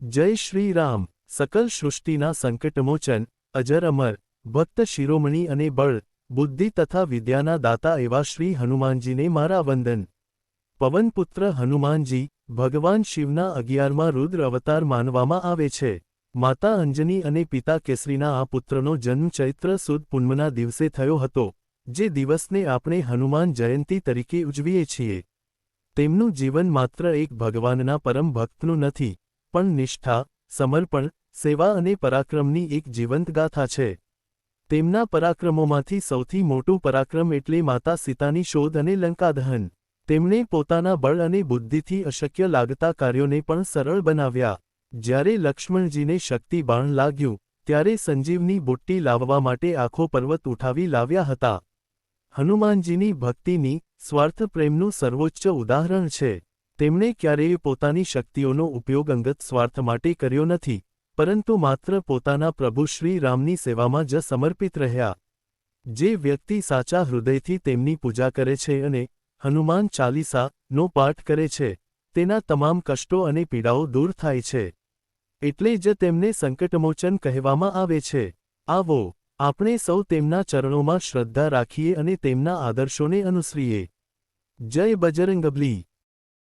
जय श्री राम। सकल सृष्टिना संकटमोचन अजर अमर भक्त शिरोमणि अने बळ बुद्धि तथा विद्याना दाता एवा श्री हनुमानजीने मारा वंदन। पवनपुत्र हनुमानजी भगवान शिवना 11मा रुद्र अवतार मानवामां आवे छे। माता अंजनी अने पिता केसरीना आ पुत्रनो जन्म चैत्र सुद पूनमना दिवसे थयो हतो, जे दिवसने आपणे हनुमान जयंती तरीके उजवीए छीए। तेमनुं जीवन मात्र एक भगवानना परम भक्तनुं नथी, पण निष्ठा, समर्पण, सेवा अने पराक्रमनी एक जीवंत गाथा छे। तेमना पराक्रमोमांथी सौथी मोटुं पराक्रम एटले माता सीतानी शोध अने लंकादहन। तेमणे पोताना बळ अने बुद्धिथी अशक्य लागता कार्योने पण सरळ बनाव्या। ज्यारे लक्ष्मणजीने शक्ति बाण लाग्युं, त्यारे संजीवनी बुट्टी लाववा माटे आखो पर्वत उठावी लाव्या हता। हनुमानजीनी भक्तिनी, स्वार्थ प्रेमनुं सर्वोच्च उदाहरण छे। तेमणे क्यारेय पोतानी शक्तिओनो उपयोग अंगत स्वार्थ माटे कर्यो नथी, परंतु मात्र पोताना प्रभु श्री रामनी सेवामां ज समर्पित रह्या। जे व्यक्ति साचा हृदयथी तेमनी पूजा करे छे अने हनुमान चालीसा नो पाठ करे छे, तेना तमाम कष्टो अने पीड़ाओ दूर थाय छे। एटले ज तेमने संकटमोचन कहेवामां आवे छे। आवो आपणे सौ तेमना चरणोमां श्रद्धा राखीए अने तेमना आदर्शोने अनुसरीए। जय बजरंगबली।